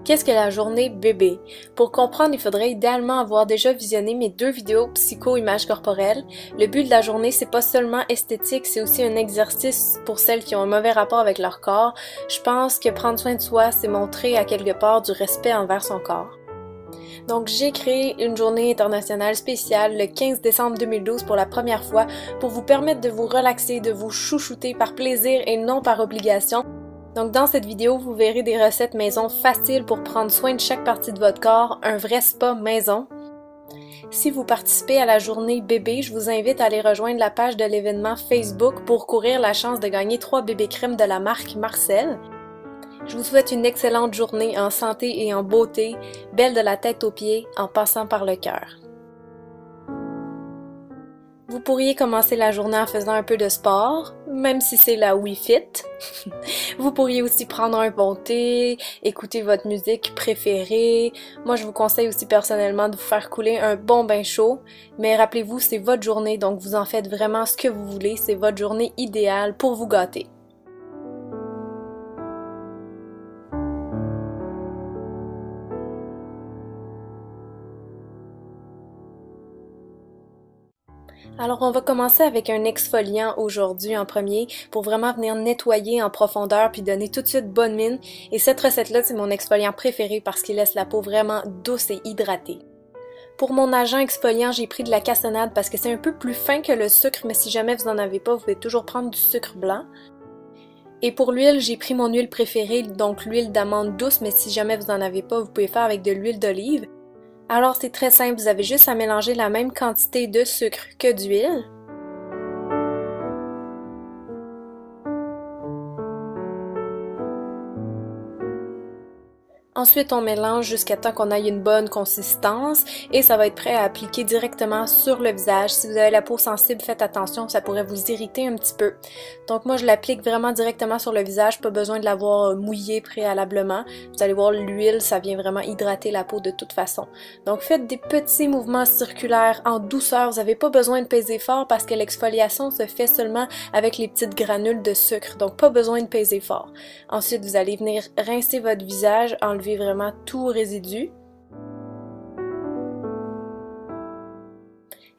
Qu'est-ce que la journée bébé? Pour comprendre, il faudrait idéalement avoir déjà visionné mes 2 vidéos psycho-images corporelles. Le but de la journée, c'est pas seulement esthétique, c'est aussi un exercice pour celles qui ont un mauvais rapport avec leur corps. Je pense que prendre soin de soi, c'est montrer à quelque part du respect envers son corps. Donc j'ai créé une journée internationale spéciale le 15 décembre 2012 pour la première fois pour vous permettre de vous relaxer, de vous chouchouter par plaisir et non par obligation. Donc dans cette vidéo, vous verrez des recettes maison faciles pour prendre soin de chaque partie de votre corps, un vrai spa maison. Si vous participez à la journée bébé, je vous invite à aller rejoindre la page de l'événement Facebook pour courir la chance de gagner 3 bébés crèmes de la marque Marcel. Je vous souhaite une excellente journée en santé et en beauté, belle de la tête aux pieds, en passant par le cœur. Vous pourriez commencer la journée en faisant un peu de sport, même si c'est la Wii Fit. Vous pourriez aussi prendre un bon thé, écouter votre musique préférée. Moi, je vous conseille aussi personnellement de vous faire couler un bon bain chaud. Mais rappelez-vous, c'est votre journée, donc vous en faites vraiment ce que vous voulez. C'est votre journée idéale pour vous gâter. Alors on va commencer avec un exfoliant aujourd'hui en premier pour vraiment venir nettoyer en profondeur puis donner tout de suite bonne mine. Et cette recette-là, c'est mon exfoliant préféré parce qu'il laisse la peau vraiment douce et hydratée. Pour mon agent exfoliant, j'ai pris de la cassonade parce que c'est un peu plus fin que le sucre, mais si jamais vous n'en avez pas, vous pouvez toujours prendre du sucre blanc. Et pour l'huile, j'ai pris mon huile préférée, donc l'huile d'amande douce, mais si jamais vous n'en avez pas, vous pouvez faire avec de l'huile d'olive. Alors c'est très simple, vous avez juste à mélanger la même quantité de sucre que d'huile. Ensuite, on mélange jusqu'à temps qu'on ait une bonne consistance et ça va être prêt à appliquer directement sur le visage. Si vous avez la peau sensible, faites attention, ça pourrait vous irriter un petit peu. Donc moi, je l'applique vraiment directement sur le visage, pas besoin de l'avoir mouillé préalablement. Vous allez voir, l'huile, ça vient vraiment hydrater la peau de toute façon. Donc faites des petits mouvements circulaires en douceur. Vous n'avez pas besoin de peser fort parce que l'exfoliation se fait seulement avec les petites granules de sucre, donc pas besoin de peser fort. Ensuite, vous allez venir rincer votre visage, enlever vraiment tout résidu.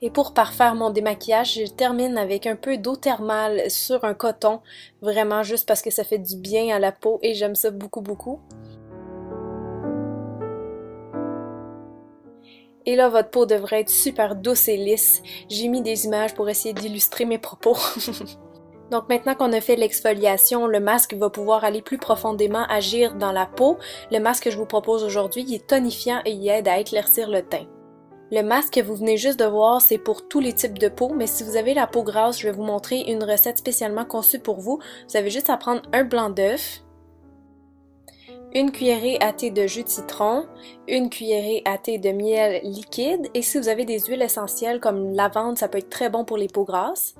Et pour parfaire mon démaquillage, je termine avec un peu d'eau thermale sur un coton, vraiment juste parce que ça fait du bien à la peau et j'aime ça beaucoup beaucoup. Et là, votre peau devrait être super douce et lisse. J'ai mis des images pour essayer d'illustrer mes propos. Donc maintenant qu'on a fait l'exfoliation, le masque va pouvoir aller plus profondément agir dans la peau. Le masque que je vous propose aujourd'hui, il est tonifiant et il aide à éclaircir le teint. Le masque que vous venez juste de voir, c'est pour tous les types de peau, mais si vous avez la peau grasse, je vais vous montrer une recette spécialement conçue pour vous. Vous avez juste à prendre un blanc d'œuf, une cuillerée à thé de jus de citron, une cuillerée à thé de miel liquide, et si vous avez des huiles essentielles comme lavande, ça peut être très bon pour les peaux grasses.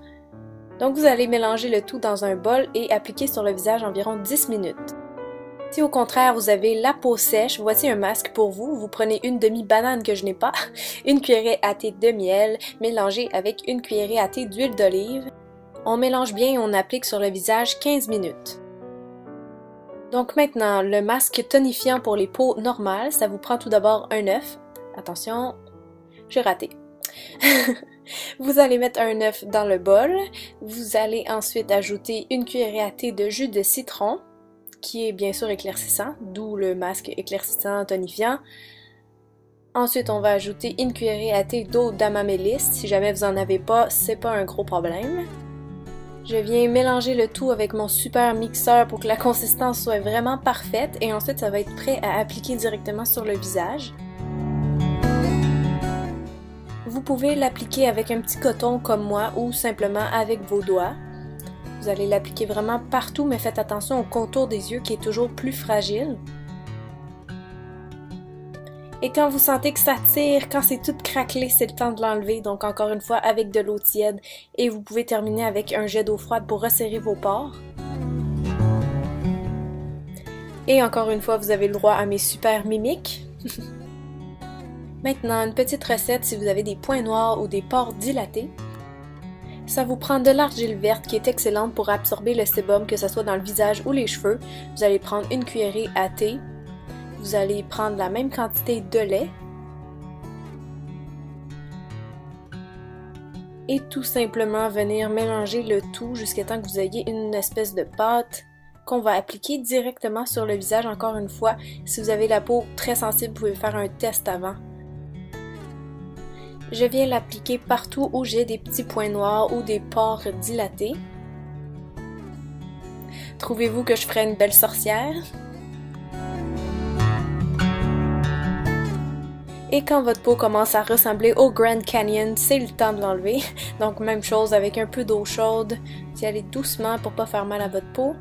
Donc vous allez mélanger le tout dans un bol et appliquer sur le visage environ 10 minutes. Si au contraire vous avez la peau sèche, voici un masque pour vous. Vous prenez une demi-banane que je n'ai pas, une cuillerée à thé de miel, mélangée avec une cuillerée à thé d'huile d'olive. On mélange bien et on applique sur le visage 15 minutes. Donc maintenant, le masque tonifiant pour les peaux normales, ça vous prend tout d'abord un œuf. Attention, j'ai raté. Vous allez mettre un œuf dans le bol, vous allez ensuite ajouter une cuillerée à thé de jus de citron, qui est bien sûr éclaircissant, d'où le masque éclaircissant tonifiant. Ensuite, on va ajouter une cuillerée à thé d'eau d'amamélis, si jamais vous en avez pas, c'est pas un gros problème. Je viens mélanger le tout avec mon super mixeur pour que la consistance soit vraiment parfaite et ensuite ça va être prêt à appliquer directement sur le visage. Vous pouvez l'appliquer avec un petit coton comme moi ou simplement avec vos doigts. Vous allez l'appliquer vraiment partout, mais faites attention au contour des yeux qui est toujours plus fragile. Et quand vous sentez que ça tire, quand c'est tout craquelé, c'est le temps de l'enlever. Donc encore une fois avec de l'eau tiède et vous pouvez terminer avec un jet d'eau froide pour resserrer vos pores. Et encore une fois, vous avez le droit à mes super mimiques. Maintenant, une petite recette si vous avez des points noirs ou des pores dilatés. Ça vous prend de l'argile verte qui est excellente pour absorber le sébum, que ce soit dans le visage ou les cheveux. Vous allez prendre une cuillerée à thé. Vous allez prendre la même quantité de lait et tout simplement venir mélanger le tout jusqu'à temps que vous ayez une espèce de pâte qu'on va appliquer directement sur le visage. Encore une fois, si vous avez la peau très sensible, vous pouvez faire un test avant. Je viens l'appliquer partout où j'ai des petits points noirs ou des pores dilatés. Trouvez-vous que je ferais une belle sorcière? Et quand votre peau commence à ressembler au Grand Canyon, c'est le temps de l'enlever. Donc même chose avec un peu d'eau chaude. Vous y allez doucement pour pas faire mal à votre peau.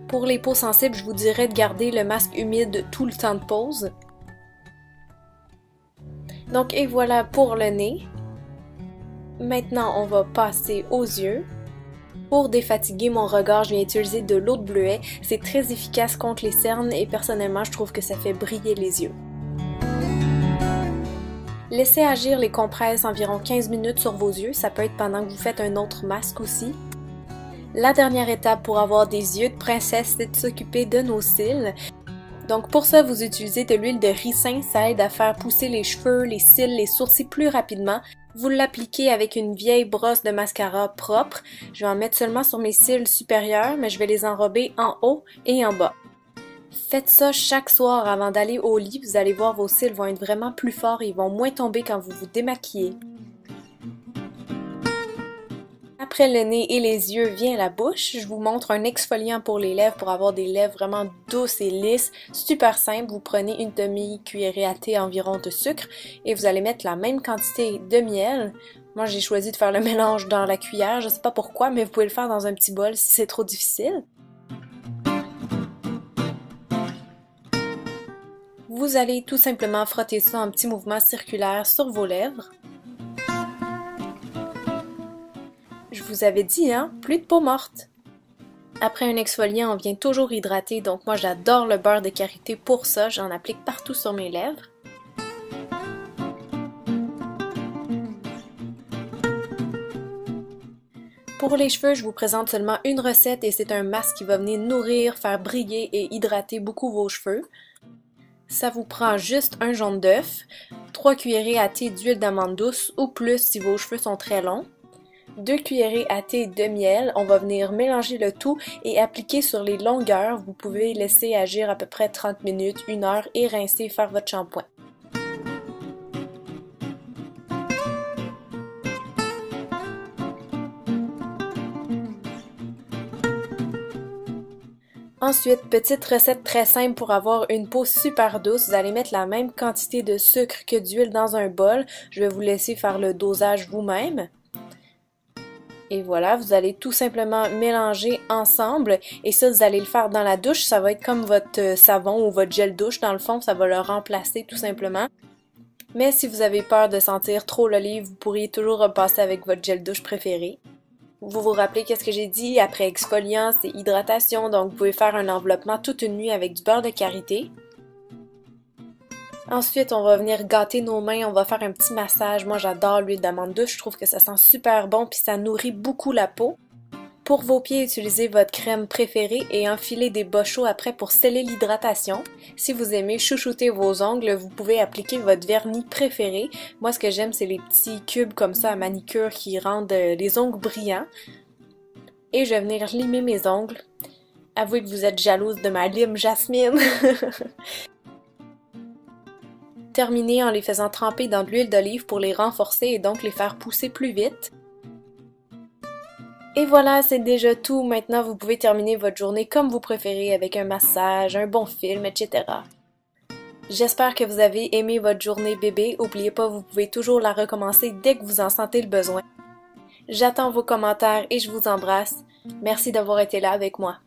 Pour les peaux sensibles, je vous dirais de garder le masque humide tout le temps de pause. Donc et voilà pour le nez. Maintenant, on va passer aux yeux. Pour défatiguer mon regard, je viens utiliser de l'eau de bleuet. C'est très efficace contre les cernes et personnellement, je trouve que ça fait briller les yeux. Laissez agir les compresses environ 15 minutes sur vos yeux. Ça peut être pendant que vous faites un autre masque aussi. La dernière étape pour avoir des yeux de princesse, c'est de s'occuper de nos cils. Donc pour ça, vous utilisez de l'huile de ricin, ça aide à faire pousser les cheveux, les cils, les sourcils plus rapidement. Vous l'appliquez avec une vieille brosse de mascara propre. Je vais en mettre seulement sur mes cils supérieurs, mais je vais les enrober en haut et en bas. Faites ça chaque soir avant d'aller au lit, vous allez voir vos cils vont être vraiment plus forts et ils vont moins tomber quand vous vous démaquillez. Après le nez et les yeux vient la bouche. Je vous montre un exfoliant pour les lèvres pour avoir des lèvres vraiment douces et lisses. Super simple, vous prenez une demi-cuillerée à thé environ de sucre et vous allez mettre la même quantité de miel. Moi j'ai choisi de faire le mélange dans la cuillère, je sais pas pourquoi, mais vous pouvez le faire dans un petit bol si c'est trop difficile. Vous allez tout simplement frotter ça en petits mouvements circulaires sur vos lèvres. Je vous avais dit, hein, plus de peau morte. Après un exfoliant, on vient toujours hydrater, donc moi j'adore le beurre de karité pour ça, j'en applique partout sur mes lèvres. Pour les cheveux, je vous présente seulement une recette et c'est un masque qui va venir nourrir, faire briller et hydrater beaucoup vos cheveux. Ça vous prend juste un jaune d'œuf, 3 cuillerées à thé d'huile d'amande douce ou plus si vos cheveux sont très longs. 2 cuillerées à thé de miel, on va venir mélanger le tout et appliquer sur les longueurs. Vous pouvez laisser agir à peu près 30 minutes, 1 heure et rincer et faire votre shampoing. Ensuite, petite recette très simple pour avoir une peau super douce, vous allez mettre la même quantité de sucre que d'huile dans un bol. Je vais vous laisser faire le dosage vous-même. Et voilà, vous allez tout simplement mélanger ensemble et ça, vous allez le faire dans la douche. Ça va être comme votre savon ou votre gel douche. Dans le fond, ça va le remplacer tout simplement. Mais si vous avez peur de sentir trop l'olive, vous pourriez toujours repasser avec votre gel douche préféré. Vous vous rappelez qu'est-ce que j'ai dit? Après exfoliant, c'est hydratation. Donc, vous pouvez faire un enveloppement toute une nuit avec du beurre de karité. Ensuite, on va venir gâter nos mains, on va faire un petit massage. Moi, j'adore l'huile d'amande douce, je trouve que ça sent super bon puis ça nourrit beaucoup la peau. Pour vos pieds, utilisez votre crème préférée et enfilez des bas chauds après pour sceller l'hydratation. Si vous aimez chouchouter vos ongles, vous pouvez appliquer votre vernis préféré. Moi, ce que j'aime, c'est les petits cubes comme ça à manicure qui rendent les ongles brillants. Et je vais venir limer mes ongles. Avouez que vous êtes jalouse de ma lime Jasmine. Terminez en les faisant tremper dans de l'huile d'olive pour les renforcer et donc les faire pousser plus vite. Et voilà, c'est déjà tout. Maintenant, vous pouvez terminer votre journée comme vous préférez avec un massage, un bon film, etc. J'espère que vous avez aimé votre journée bébé. N'oubliez pas, vous pouvez toujours la recommencer dès que vous en sentez le besoin. J'attends vos commentaires et je vous embrasse. Merci d'avoir été là avec moi.